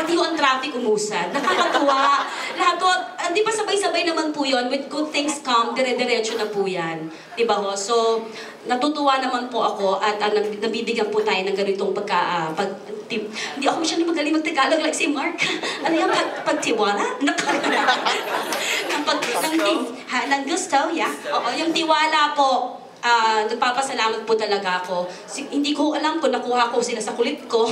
pati yung traffic umusad. Nakakatuwa. Lahat to, di ba sabay-sabay naman po yun, with good things come, dire-diretso na po yan. Di ba ho? So, natutuwa naman po ako at nabibigyan po tayo ng ganitong hindi ako masyadong magaling mag-Tagalog like si Mark. Ano yan? Pagtiwala? Ng gusto, yeah. Oo, yung tiwala po. Nagpapasalamat po talaga ako. Hindi ko alam kung nakuha ko sila sa kulit ko.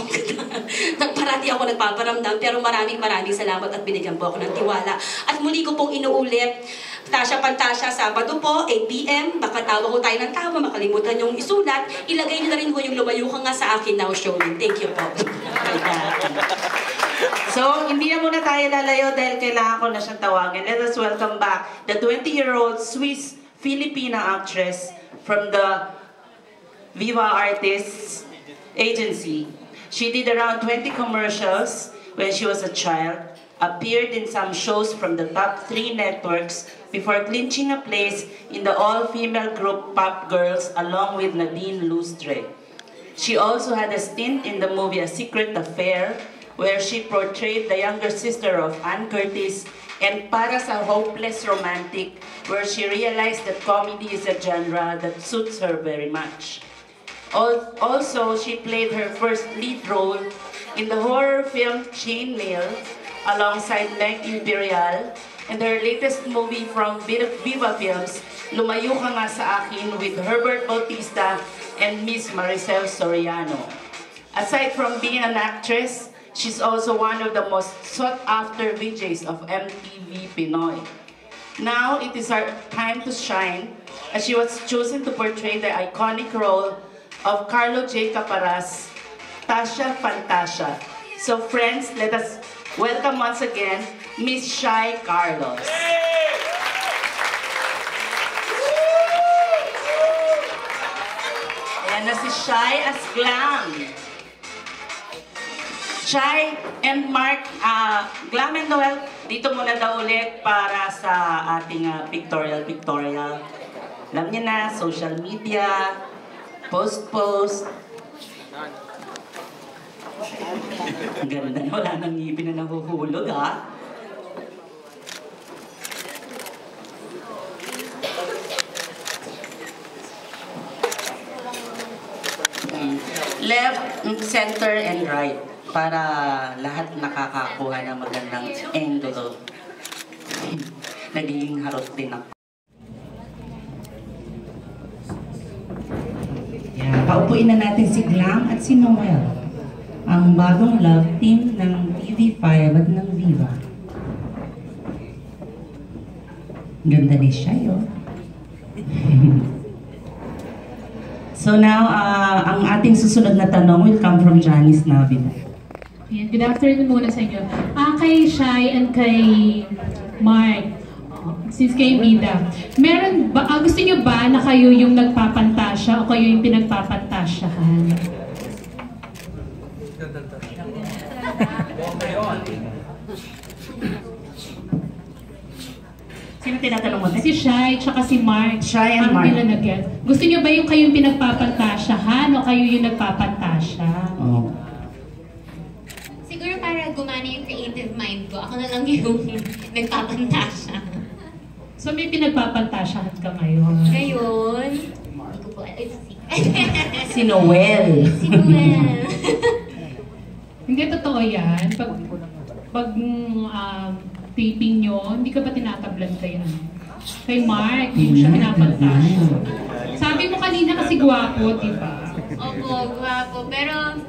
Parati ako nagpaparamdam, pero maraming salamat at binigyan po ako ng tiwala. At muli ko pong inuulit, Tasha Pantasya, Sabado po, 8 PM, baka tawa ko tayo ng tawa, makalimutan yung isulat, ilagay niyo na rin po yung lumayo ka nga sa akin now showing. Thank you po. So, hindi na muna tayo lalayo dahil kailangan ko na siyang tawagin. Let us welcome back the 20-year-old Swiss-Filipina actress from the Viva Artists Agency. She did around 20 commercials when she was a child, appeared in some shows from the top 3 networks before clinching a place in the all-female group Pop Girls along with Nadine Lustre. She also had a stint in the movie A Secret Affair, where she portrayed the younger sister of Ann Curtis, and Para sa Hopeless Romantic, where she realized that comedy is a genre that suits her very much. Also, she played her first lead role in the horror film Chainmail alongside Meg Imperial, and her latest movie from Viva Films, Lumayo Ka Nga Sa Akin, with Herbert Bautista and Miss Maricel Soriano. Aside from being an actress, she's also one of the most sought-after VJs of MTV Pinoy. Now, it is her time to shine, as she was chosen to portray the iconic role of Carlo J. Caparas, Tasha Pantasya. So friends, let us welcome once again, Miss Shy Carlos. Ayan na si Shy as Glam. Shy and Mark, Glam and Noel, dito muna daw ulit para sa ating pictorial. Alam niyo na, social media, post. Ang ganda na, wala nang ngipin na nahuhulog, ha? Left, center, and right. Para lahat nakakakuha ng magandang angle. Nagiging harot din ako. Yeah, paupuin na natin si Glam at si Noel, ang bagong love team ng TV5 at ng Viva. Ganda ni siya, yun. So now, ang ating susunod na tanong will come from Janice Navina. Good afternoon muna sa inyo. Kay Shy and kay Mark, since kay Mida, meron ba, gusto niyo ba na kayo yung nagpapantasya o kayo yung pinagpapantasyahan? Sino tinatanong mo? Si Shy, tsaka si Mark. Shy and Mark. Gusto niyo ba yung kayo yung pinagpapantasyahan o kayo yung nagpapantasya? Oh. Siguro para gumana yung creative mind ko, ako na lang yung nagpapantasya. So may pinagpapantasyahan ka ngayon? Ngayon? Hindi ko po, Si Noel. Si Noel. Hindi, totoo yan. Pag taping nyo, hindi ka ba tinatablan kay Mark? Hindi mo siya pinapantasya. Sabi mo kanina kasi gwapo, di ba? Opo, gwapo. Pero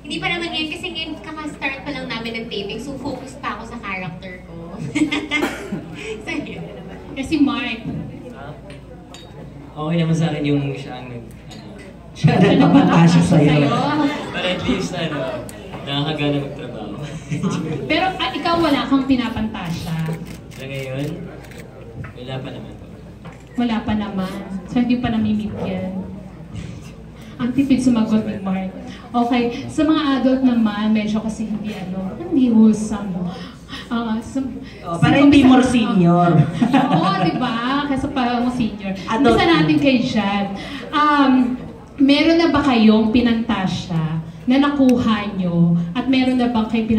hindi pa naman ngayon kasi ngayon kaka-start pa lang namin ng taping, so focus pa ako sa character ko. So yun na naman. Kasi Mark. Okay naman sa akin yung siya ang siya nagpapantasya sa'yo. But at least, nakakagana magtrabaho. Pero ikaw wala kang pinapantasya? Sa ngayon, wala pa naman. Wala pa naman. So hindi pa namimit yan. Ang tipid sumagot ni Mark. Okay, sa mga adult naman, medyo kasi hindi wholesome. Para hindi more senior. Oo, diba? Kasi parang senior. Umpisa natin kay Jan. Meron na ba kayong pinantasya na nakuha nyo? At meron na ba kayo